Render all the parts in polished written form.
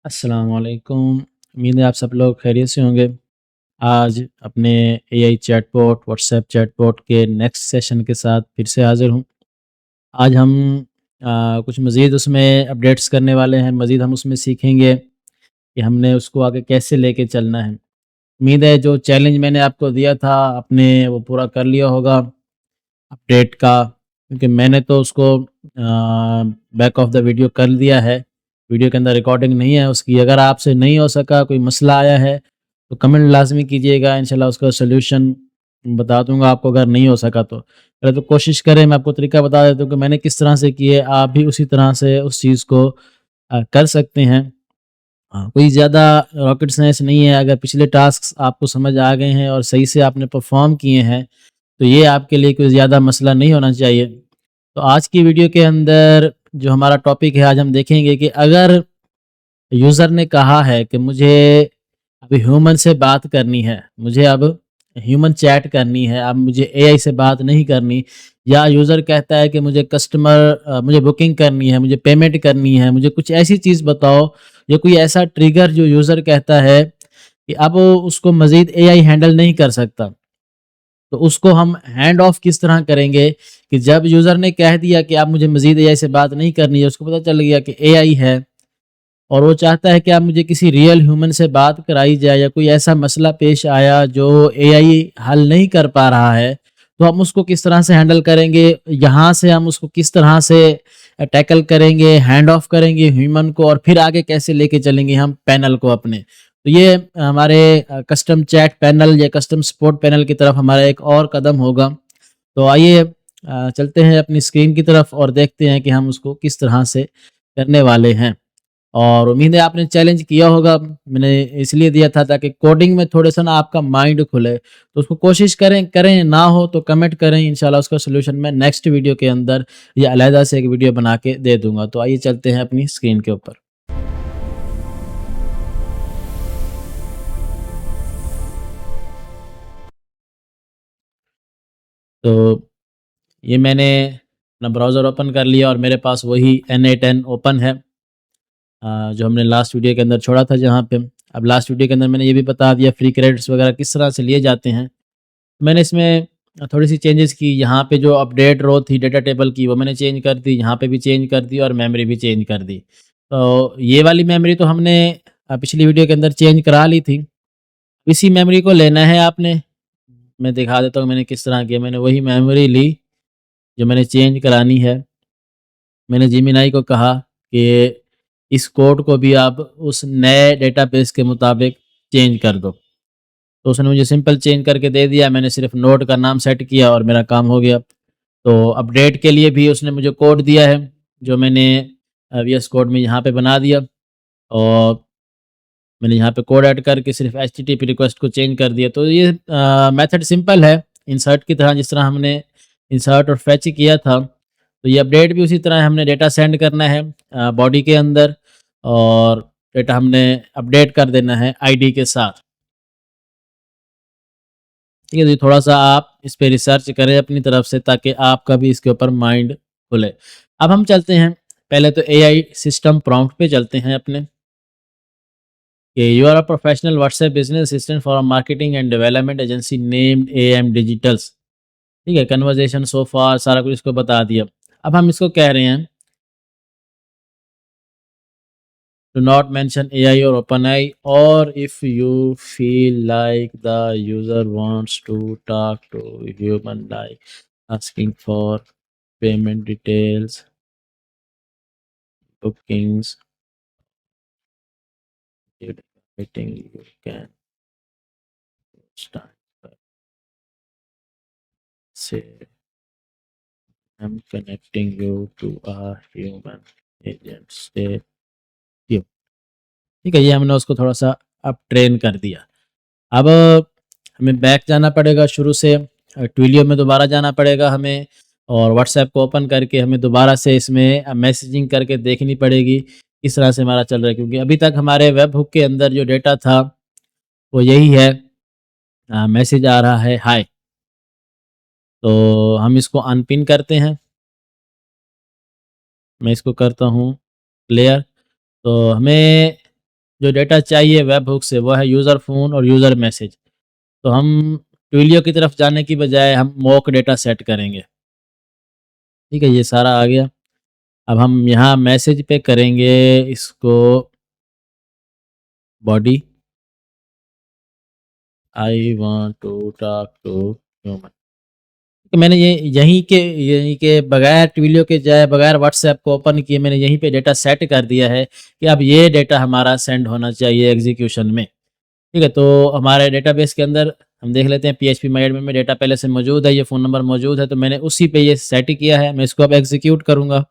अस्सलाम वालेकुम। उम्मीद है आप सब लोग खैरियत से होंगे। आज अपने एआई चैटबॉट, व्हाट्सएप चैटबॉट के नेक्स्ट सेशन के साथ फिर से हाज़िर हूँ। आज हम कुछ मज़ीद उसमें अपडेट्स करने वाले हैं, मज़ीद हम उसमें सीखेंगे कि हमने उसको आगे कैसे लेके चलना है। उम्मीद है जो चैलेंज मैंने आपको दिया था, आपने वो पूरा कर लिया होगा अपडेट का, क्योंकि मैंने तो उसको बैक ऑफ द वीडियो कर दिया है। वीडियो के अंदर रिकॉर्डिंग नहीं है उसकी। अगर आपसे नहीं हो सका, कोई मसला आया है, तो कमेंट लाज़मी कीजिएगा, इंशाल्लाह उसका सॉल्यूशन बता दूँगा आपको अगर नहीं हो सका तो। पहले तो कोशिश करें, मैं आपको तरीका बता देता हूँ कि मैंने किस तरह से की है, आप भी उसी तरह से उस चीज़ को कर सकते हैं। हाँ, कोई ज़्यादा रॉकेट साइंस नहीं है। अगर पिछले टास्क्स आपको समझ आ गए हैं और सही से आपने परफ़ॉर्म किए हैं, तो ये आपके लिए कोई ज़्यादा मसला नहीं होना चाहिए। तो आज की वीडियो के अंदर जो हमारा टॉपिक है, आज हम देखेंगे कि अगर यूज़र ने कहा है कि मुझे अभी ह्यूमन से बात करनी है, मुझे अब ह्यूमन चैट करनी है, अब मुझे एआई से बात नहीं करनी, या यूज़र कहता है कि मुझे बुकिंग करनी है, मुझे पेमेंट करनी है, मुझे कुछ ऐसी चीज़ बताओ, या कोई ऐसा ट्रिगर जो यूज़र कहता है कि अब उसको मज़ीद एआई हैंडल नहीं कर सकता। तो उसको हम हैंड ऑफ किस तरह करेंगे कि जब यूज़र ने कह दिया कि अब मुझे मज़ीद एआई से बात नहीं करनी है, उसको पता चल गया कि एआई है और वो चाहता है कि आप मुझे किसी रियल ह्यूमन से बात कराई जाए, या कोई ऐसा मसला पेश आया जो एआई हल नहीं कर पा रहा है, तो हम उसको किस तरह से हैंडल करेंगे? यहाँ से हम उसको किस तरह से टैकल करेंगे, हैंड ऑफ करेंगे ह्यूमन को, और फिर आगे कैसे लेके चलेंगे हम पैनल को अपने। तो ये हमारे कस्टम चैट पैनल या कस्टम सपोर्ट पैनल की तरफ हमारा एक और कदम होगा। तो आइए चलते हैं अपनी स्क्रीन की तरफ और देखते हैं कि हम उसको किस तरह से करने वाले हैं। और उम्मीद है आपने चैलेंज किया होगा, मैंने इसलिए दिया था ताकि कोडिंग में थोड़ा-सा ना आपका माइंड खुले। तो उसको कोशिश करें, ना हो तो कमेंट करें, इंशाल्लाह उसका सॉल्यूशन मैं नेक्स्ट वीडियो के अंदर या अलहदा से एक वीडियो बना के दे दूँगा। तो आइए चलते हैं अपनी स्क्रीन के ऊपर। तो ये मैंने अपना ब्राउज़र ओपन कर लिया और मेरे पास वही Na10 ओपन है, जो हमने लास्ट वीडियो के अंदर छोड़ा था जहाँ पे। अब लास्ट वीडियो के अंदर मैंने ये भी बता दिया फ्री क्रेडिट्स वगैरह किस तरह से लिए जाते हैं। मैंने इसमें थोड़ी-सी चेंजेस की, यहाँ पे जो अपडेट रो थी डेटा टेबल की वो मैंने चेंज कर दी, यहाँ पे भी चेंज कर दी और मेमोरी भी चेंज कर दी। तो ये वाली मेमोरी तो हमने पिछली वीडियो के अंदर चेंज करा ली थी। इसी मेमोरी को लेना है आपने, मैं दिखा देता हूँ मैंने किस तरह किया। मैंने वही मेमोरी ली जो मैंने चेंज करानी है। मैंने जेमिनी को कहा कि इस कोड को भी आप उस नए डेटाबेस के मुताबिक चेंज कर दो। तो उसने मुझे सिंपल चेंज करके दे दिया, मैंने सिर्फ़ नोड का नाम सेट किया और मेरा काम हो गया। तो अपडेट के लिए भी उसने मुझे कोड दिया है, जो मैंने वीएस कोड में यहाँ पे बना दिया, और मैंने यहाँ पे कोड ऐड करके सिर्फ़ एचटीटीपी रिक्वेस्ट को चेंज कर दिया। तो ये मेथड सिंपल है, इंसर्ट की तरह, जिस तरह हमने इंसर्ट और फेच किया था। तो ये अपडेट भी उसी तरह है, हमने डेटा सेंड करना है बॉडी के अंदर, और डेटा हमने अपडेट कर देना है आईडी के साथ। ठीक है, तो थोड़ा-सा आप इस पे रिसर्च करें अपनी तरफ से, ताकि आपका भी इसके ऊपर माइंड खुले। अब हम चलते हैं, पहले तो एआई सिस्टम प्रॉम्प्ट पे चलते हैं अपने, कि you are a professional WhatsApp business assistant for a marketing and development agency named AM digitals. ठीक है, कन्वर्सेशन सो फार सारा कुछ इसको बता दिया। अब हम इसको कह रहे हैं, डू नॉट मेंशन एआई और ओपनएआई, और if you feel like the user wants to talk to human like asking for payment details, bookings, meeting, you can start by say, I'm connecting you to a human agent. Stay you. ठीक है, ये हमने उसको थोड़ा-सा अब train कर दिया। अब हमें बैक जाना पड़ेगा शुरू से, ट्विलियो में दोबारा जाना पड़ेगा हमें, और व्हाट्सएप को ओपन करके हमें दोबारा से इसमें मैसेजिंग करके देखनी पड़ेगी किस तरह से हमारा चल रहा है, क्योंकि अभी तक हमारे वेब हुक के अंदर जो डेटा था वो यही है, मैसेज आ रहा है हाय। तो हम इसको अनपिन करते हैं, मैं इसको करता हूँ क्लियर। तो हमें जो डेटा चाहिए वेब हुक से वो है यूज़र फ़ोन और यूज़र मैसेज। तो हम ट्विलियो की तरफ जाने की बजाय हम मॉक डेटा सेट करेंगे। ठीक है, ये सारा आ गया। अब हम यहाँ मैसेज पे करेंगे इसको body, I want to talk to human. तो मैंने ये यहीं के बगैर ट्विलियो के जाए बगैर व्हाट्सएप को ओपन किए मैंने यहीं पे डेटा सेट कर दिया है कि अब ये डेटा हमारा सेंड होना चाहिए एग्जीक्यूशन में। ठीक है, तो हमारे डेटाबेस के अंदर हम देख लेते हैं पीएचपी माई एडमिन में डेटा पहले से मौजूद है, ये फ़ोन नंबर मौजूद है, तो मैंने उसी पे ये सेट किया है। मैं इसको अब एग्जीक्यूट करूँगा।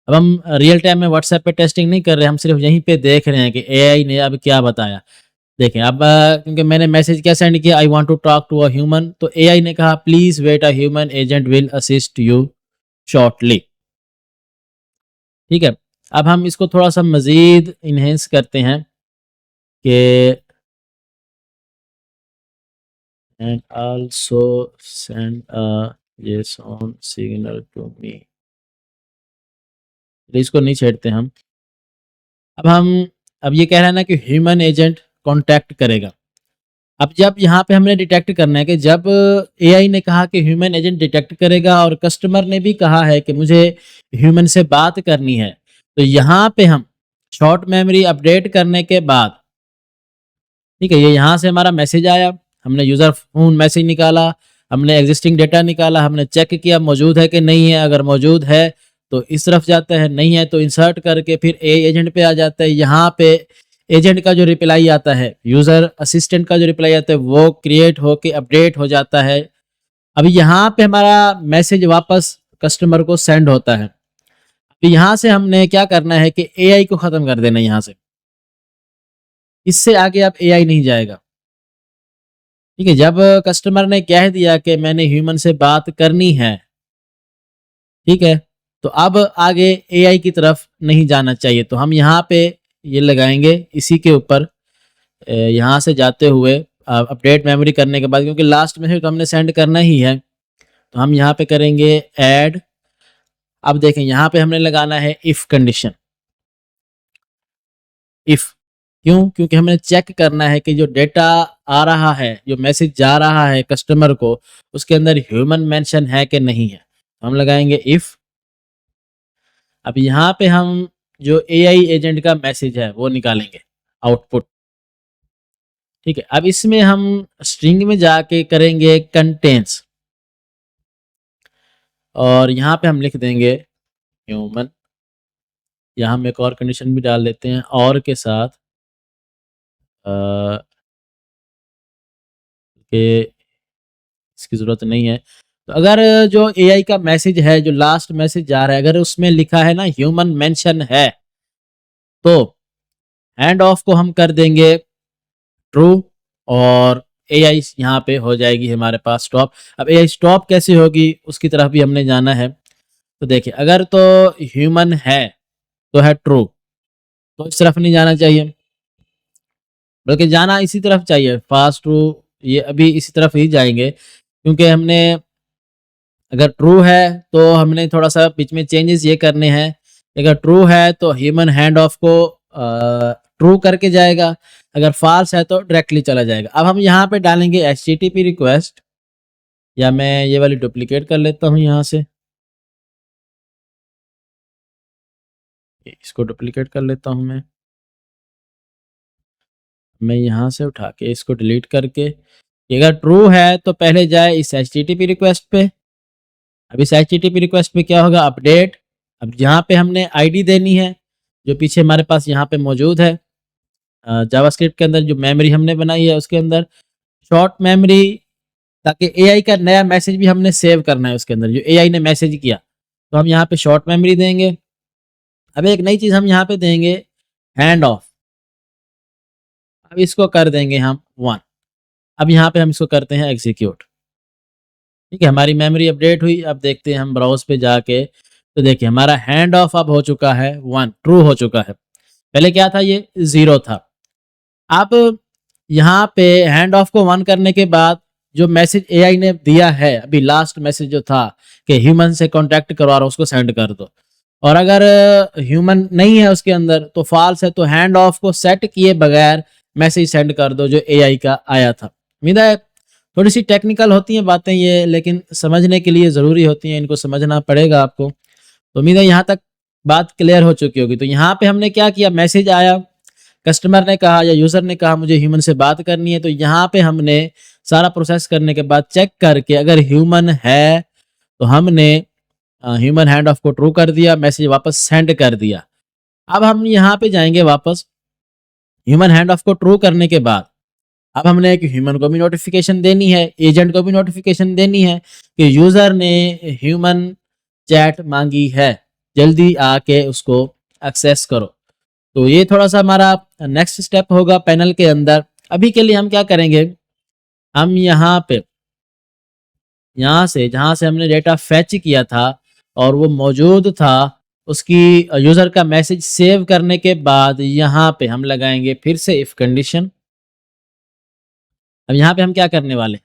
अब हम रियल टाइम में व्हाट्सएप पे टेस्टिंग नहीं कर रहे, हम सिर्फ यहीं पे देख रहे हैं कि एआई ने अब क्या बताया। देखें अब क्योंकि मैंने मैसेज क्या सेंड किया, I want to talk to a human, तो एआई ने कहा please wait, a human agent will assist you shortly. ठीक है, अब हम इसको थोड़ा-सा मज़ीद एनहांस करते हैं कि and also send a JSON signal to me. तो इसको नहीं छेड़ते हम। अब ये कह रहा है ना कि ह्यूमन एजेंट कॉन्टैक्ट करेगा। अब जब यहाँ पे हमने डिटेक्ट करना है कि जब एआई ने कहा कि ह्यूमन एजेंट डिटेक्ट करेगा और कस्टमर ने भी कहा है कि मुझे ह्यूमन से बात करनी है, तो यहाँ पे हम शॉर्ट मेमोरी अपडेट करने के बाद, ठीक है, ये यहाँ से हमारा मैसेज आया, हमने यूज़र फ़ोन मैसेज निकाला, हमने एग्जिस्टिंग डेटा निकाला, हमने चेक किया मौजूद है कि नहीं है, अगर मौजूद है तो इस तरफ जाता है, नहीं है तो इंसर्ट करके फिर एजेंट पे आ जाता है। यहाँ पे एजेंट का जो रिप्लाई आता है, यूज़र असिस्टेंट का जो रिप्लाई आता है वो क्रिएट होके अपडेट हो जाता है। अभी यहाँ पे हमारा मैसेज वापस कस्टमर को सेंड होता है। तो यहाँ से हमने क्या करना है कि एआई को ख़त्म कर देना है यहाँ से। इससे आगे अब एआई नहीं जाएगा। ठीक है, जब कस्टमर ने कह दिया कि मैंने ह्यूमन से बात करनी है, ठीक है, तो अब आगे एआई की तरफ नहीं जाना चाहिए। तो हम यहाँ पे ये लगाएँगे इसी के ऊपर यहाँ से जाते हुए अपडेट मेमोरी करने के बाद, क्योंकि लास्ट में तो हमने सेंड करना ही है, तो हम यहाँ पे करेंगे ऐड। अब देखें यहाँ पे हमने लगाना है इफ कंडीशन। इफ क्यों? क्योंकि हमें चेक करना है कि जो डेटा आ रहा है, जो मैसेज जा रहा है कस्टमर को, उसके अंदर ह्यूमन मेंशन है कि नहीं है। तो हम लगाएंगे इफ। अब यहाँ पे हम जो एआई एजेंट का मैसेज है वो निकालेंगे आउटपुट। ठीक है, अब इसमें हम स्ट्रिंग में जाके करेंगे कंटेंट्स और यहाँ पे हम लिख देंगे ह्यूमन। यहाँ हम एक और कंडीशन भी डाल देते हैं और के साथ कि इसकी ज़रूरत नहीं है। तो अगर जो एआई का मैसेज है, जो लास्ट मैसेज जा रहा है, अगर उसमें लिखा है ना ह्यूमन मेंशन है, तो हैंड ऑफ को हम कर देंगे ट्रू और एआई यहाँ पे हो जाएगी हमारे पास स्टॉप। अब एआई स्टॉप कैसे होगी उसकी तरफ भी हमने जाना है। तो देखिए अगर तो ह्यूमन है तो है ट्रू, तो इस तरफ नहीं जाना चाहिए, बल्कि जाना इसी तरफ चाहिए फास्ट ट्रू। ये अभी इसी तरफ ही जाएंगे क्योंकि हमने अगर ट्रू है तो हमने थोड़ा-सा बीच में चेंजेस ये करने हैं। अगर ट्रू है तो ह्यूमन हैंड ऑफ को ट्रू करके जाएगा, अगर फ़ॉल्स है तो डायरेक्टली चला जाएगा। अब हम यहाँ पे डालेंगे एचटीटीपी रिक्वेस्ट, या मैं ये वाली डुप्लिकेट कर लेता हूँ यहाँ से। इसको डुप्लिकेट कर लेता हूँ मैं यहाँ से उठा के इसको डिलीट करके, अगर ट्रू है तो पहले जाए इस एचटीटीपी रिक्वेस्ट पे। अब इस एचटीटीपी रिक्वेस्ट पे क्या होगा अपडेट। अब यहाँ पे हमने आईडी देनी है जो पीछे हमारे पास यहाँ पे मौजूद है जावास्क्रिप्ट के अंदर, जो मेमोरी हमने बनाई है उसके अंदर शॉर्ट मेमोरी, ताकि एआई का नया मैसेज भी हमने सेव करना है उसके अंदर जो एआई ने मैसेज किया, तो हम यहाँ पे शॉर्ट मेमोरी देंगे। अब एक नई चीज़ हम यहाँ पे देंगे हैंड ऑफ। अब इसको कर देंगे हम 1। अब यहाँ पे हम इसको करते हैं एग्जीक्यूट। ठीक है, हमारी मेमोरी अपडेट हुई। अब देखते हैं हम ब्राउज़ पे जाके, तो देखिए हमारा हैंड ऑफ अब हो चुका है 1, ट्रू हो चुका है। पहले क्या था, ये 0 था। अब यहाँ पे हैंड ऑफ को 1 करने के बाद जो मैसेज एआई ने दिया है, अभी लास्ट मैसेज जो था कि ह्यूमन से कॉन्टैक्ट करवा रहा हूँ उसको सेंड कर दो, और अगर ह्यूमन नहीं है उसके अंदर तो फॉल्स है, तो हैंड ऑफ को सेट किए बगैर मैसेज सेंड कर दो जो एआई का आया था। उम्मीद है थोड़ी सी टेक्निकल होती हैं बातें ये, लेकिन समझने के लिए ज़रूरी होती हैं, इनको समझना पड़ेगा आपको। तो उम्मीद है यहाँ तक बात क्लियर हो चुकी होगी। तो यहाँ पे हमने क्या किया, मैसेज आया, कस्टमर ने कहा या यूज़र ने कहा मुझे ह्यूमन से बात करनी है, तो यहाँ पे हमने सारा प्रोसेस करने के बाद चेक करके अगर ह्यूमन है तो हमने ह्यूमन हैंड ऑफ को ट्रू कर दिया, मैसेज वापस सेंड कर दिया। अब हम यहाँ पे जाएंगे वापस, ह्यूमन हैंड ऑफ को ट्रू करने के बाद अब हमने एक ह्यूमन को भी नोटिफिकेशन देनी है, एजेंट को भी नोटिफिकेशन देनी है कि यूज़र ने ह्यूमन चैट मांगी है, जल्दी आके उसको एक्सेस करो। तो ये थोड़ा सा हमारा नेक्स्ट स्टेप होगा पैनल के अंदर। अभी के लिए हम क्या करेंगे, हम यहाँ पे जहाँ से हमने डेटा फैच किया था और वो मौजूद था, उसकी यूज़र का मैसेज सेव करने के बाद यहाँ पे हम लगाएंगे फिर से इफ कंडीशन। अब यहाँ पे हम क्या करने वाले हैं,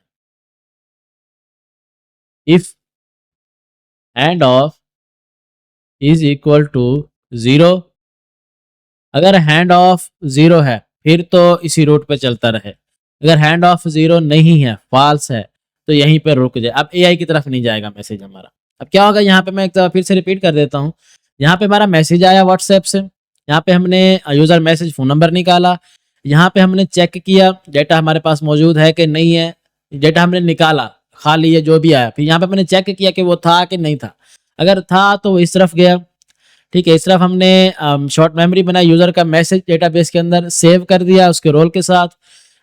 if hand off is equal to 0। अगर हैंड ऑफ 0 है फिर तो इसी रूट पे चलता रहे, अगर हैंड ऑफ 0 नहीं है, फॉल्स है, तो यहीं पर रुक जाए। अब एआई की तरफ नहीं जाएगा मैसेज हमारा। अब क्या होगा, यहाँ पे मैं एक दफ़ा फिर से रिपीट कर देता हूँ। यहाँ पे हमारा मैसेज आया व्हाट्सएप से, यहाँ पे हमने यूज़र मैसेज फ़ोन नंबर निकाला, यहाँ पे हमने चेक किया डेटा हमारे पास मौजूद है कि नहीं है, डेटा हमने निकाला खाली है जो भी आया, फिर यहाँ पे मैंने चेक किया कि वो था कि नहीं था। अगर था तो वो इस तरफ गया, ठीक है, इस तरफ हमने शॉर्ट मेमोरी बनाई, यूज़र का मैसेज डेटाबेस के अंदर सेव कर दिया उसके रोल के साथ,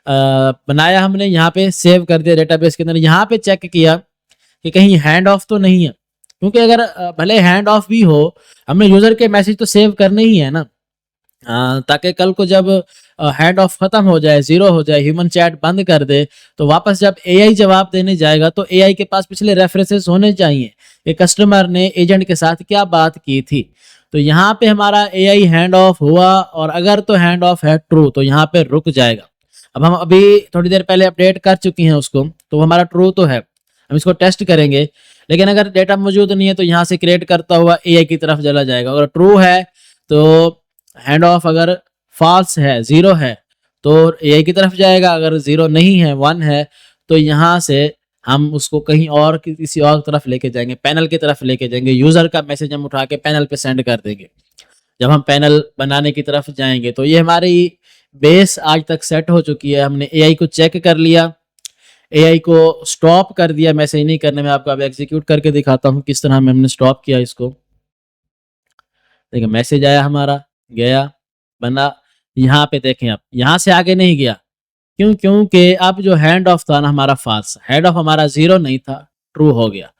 बनाया हमने, यहाँ पे सेव कर दिया डेटाबेस के अंदर। यहाँ पे चेक किया कि कहीं हैंड ऑफ तो नहीं है, क्योंकि अगर भले हैंड ऑफ भी हो, हमने यूज़र के मैसेज तो सेव करने ही है ना, ताकि कल को जब हैंड ऑफ खत्म हो जाए, 0 हो जाए, ह्यूमन चैट बंद कर दे, तो वापस जब एआई जवाब देने जाएगा तो एआई के पास पिछले रेफरेंसेस होने चाहिए कि कस्टमर ने एजेंट के साथ क्या बात की थी। तो यहाँ पे हमारा एआई हैंड ऑफ हुआ, और अगर तो हैंड ऑफ है ट्रू तो यहाँ पे रुक जाएगा। अब हम अभी थोड़ी देर पहले अपडेट कर चुकी हैं उसको, तो हमारा ट्रू तो है, हम इसको टेस्ट करेंगे। लेकिन अगर डेटा मौजूद नहीं है तो यहाँ से क्रिएट करता हुआ एआई की तरफ चला जाएगा। अगर ट्रू है तो हैंड ऑफ, अगर फॉल्स है 0 है तो एआई की तरफ जाएगा, अगर 0 नहीं है 1 है तो यहाँ से हम उसको कहीं और किसी और तरफ लेके जाएंगे, पैनल की तरफ लेके जाएंगे। यूज़र का मैसेज हम उठा के पैनल पे सेंड कर देंगे। जब हम पैनल बनाने की तरफ जाएंगे तो ये हमारी बेस आज तक सेट हो चुकी है। हमने एआई को चेक कर लिया, एआई को स्टॉप कर दिया मैसेज नहीं करने में। आपको अब एग्जीक्यूट करके दिखाता हूँ किस तरह हमने स्टॉप किया इसको। देखिए मैसेज आया हमारा, गया, बना, यहाँ पे देखें आप यहाँ से आगे नहीं गया, क्यों? क्योंकि अब जो हैंड ऑफ था ना हमारा फॉल्स, हैंड ऑफ हमारा 0 नहीं था, ट्रू हो गया,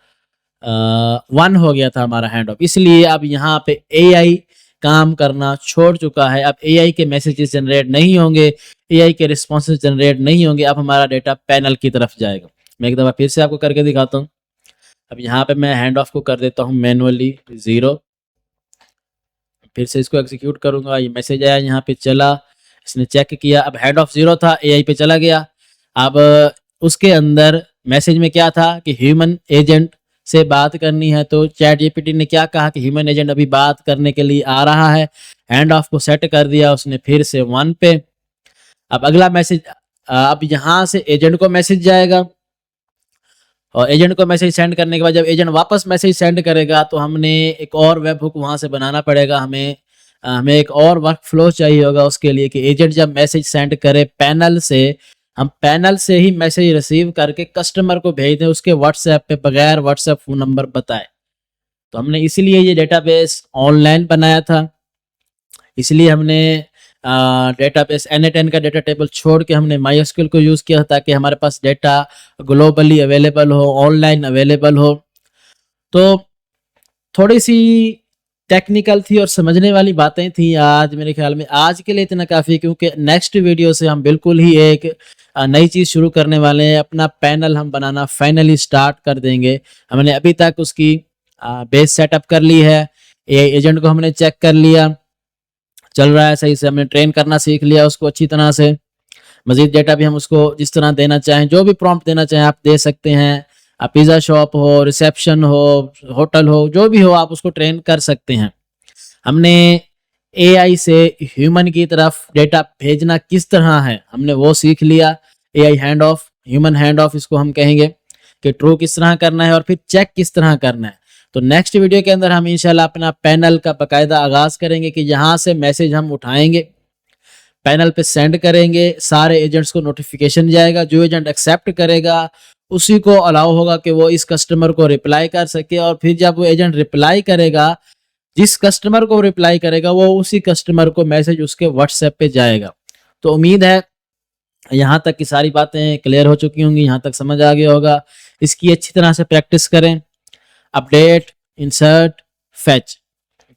1 हो गया था हमारा हैंड ऑफ। इसलिए अब यहाँ पे एआई काम करना छोड़ चुका है। अब एआई के मैसेजेस जनरेट नहीं होंगे, एआई के रिस्पॉन्सेज जनरेट नहीं होंगे। अब हमारा डेटा पैनल की तरफ जाएगा। मैं एक दफ़ा फिर से आपको करके दिखाता हूँ। अब यहाँ पे मैं हैंड ऑफ को कर देता हूँ मैनुअली 0, फिर से इसको एग्जीक्यूट करूंगा। ये मैसेज आया, यहाँ पे चला, इसने चेक किया, अब हेड ऑफ 0 था, एआई पे चला गया। अब उसके अंदर मैसेज में क्या था कि ह्यूमन एजेंट से बात करनी है, तो चैट जीपीटी ने क्या कहा कि ह्यूमन एजेंट अभी बात करने के लिए आ रहा है। हैंड ऑफ को सेट कर दिया उसने फिर से 1 पे। अब अगला मैसेज, अब यहाँ से एजेंट को मैसेज जाएगा, और एजेंट को मैसेज सेंड करने के बाद जब एजेंट वापस मैसेज सेंड करेगा तो हमने एक और वेब हुक वहाँ से बनाना पड़ेगा। हमें एक और वर्क फ्लो चाहिए होगा उसके लिए कि एजेंट जब मैसेज सेंड करे पैनल से, हम पैनल से ही मैसेज रिसीव करके कस्टमर को भेज दें उसके व्हाट्सएप पे बगैर व्हाट्सएप फ़ोन नंबर बताए। तो हमने इसीलिए ये डेटाबेस ऑनलाइन बनाया था, इसलिए हमने डेटाबेस N8N का डेटा टेबल छोड़ के हमने MySQL को यूज़ किया ताकि हमारे पास डेटा ग्लोबली अवेलेबल हो, ऑनलाइन अवेलेबल हो। तो थोड़ी सी टेक्निकल थी और समझने वाली बातें थी। आज मेरे ख्याल में आज के लिए इतना काफ़ी, क्योंकि नेक्स्ट वीडियो से हम बिल्कुल ही एक नई चीज़ शुरू करने वाले हैं। अपना पैनल हम बनाना फाइनली स्टार्ट कर देंगे। हमने अभी तक उसकी बेस सेटअप कर ली है, एजेंट को हमने चेक कर लिया, चल रहा है सही से, हमने ट्रेन करना सीख लिया उसको अच्छी तरह से। मज़ीद डेटा भी हम उसको जिस तरह देना चाहें, जो भी प्रॉम्प्ट देना चाहें आप दे सकते हैं। आप पिज़्ज़ा शॉप हो, रिसेप्शन हो, होटल हो, जो भी हो आप उसको ट्रेन कर सकते हैं। हमने एआई से ह्यूमन की तरफ डेटा भेजना किस तरह है, हमने वो सीख लिया। AI hand of, human hand of इसको हम कहेंगे कि ट्रू किस तरह करना है और फिर चेक किस तरह करना है। तो नेक्स्ट वीडियो के अंदर हम इंशाल्लाह अपना पैनल का बाकायदा आगाज करेंगे कि यहाँ से मैसेज हम उठाएंगे, पैनल पे सेंड करेंगे, सारे एजेंट्स को नोटिफिकेशन जाएगा, जो एजेंट एक्सेप्ट करेगा उसी को अलाउ होगा कि वो इस कस्टमर को रिप्लाई कर सके, और फिर जब वो एजेंट रिप्लाई करेगा, जिस कस्टमर को रिप्लाई करेगा वो उसी कस्टमर को मैसेज उसके व्हाट्सएप पे जाएगा। तो उम्मीद है यहाँ तक की सारी बातें क्लियर हो चुकी होंगी, यहाँ तक समझ आ गया होगा। इसकी अच्छी तरह से प्रैक्टिस करें। अपडेट, इंसर्ट, फेच,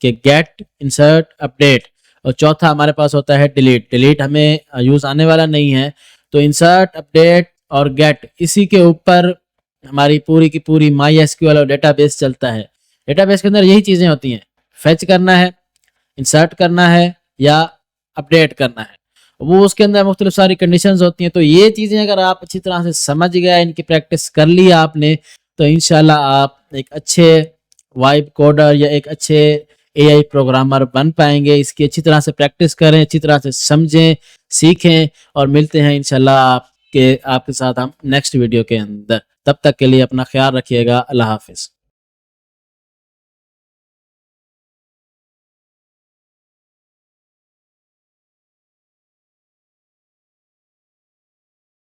कि गेट, इंसर्ट, अपडेट, और चौथा हमारे पास होता है डिलीट। डिलीट हमें यूज आने वाला नहीं है, तो इंसर्ट, अपडेट और गेट, इसी के ऊपर हमारी पूरी की पूरी माई एसक्यूएल और डेटाबेस चलता है। डेटाबेस के अंदर यही चीजें होती हैं, फेच करना है, इंसर्ट करना है या अपडेट करना है, वो उसके अंदर मुख्तलिफ सारी कंडीशंस होती हैं। तो ये चीजें अगर आप अच्छी तरह से समझ गए, इनकी प्रैक्टिस कर ली आपने, तो इंशाल्लाह आप एक अच्छे वाइब कोडर या एक अच्छे एआई प्रोग्रामर बन पाएंगे। इसकी अच्छी तरह से प्रैक्टिस करें, अच्छी तरह से समझें, सीखें, और मिलते हैं इंशाल्लाह आपके साथ हम नेक्स्ट वीडियो के अंदर। तब तक के लिए अपना ख्याल रखिएगा। अल्लाह हाफिज।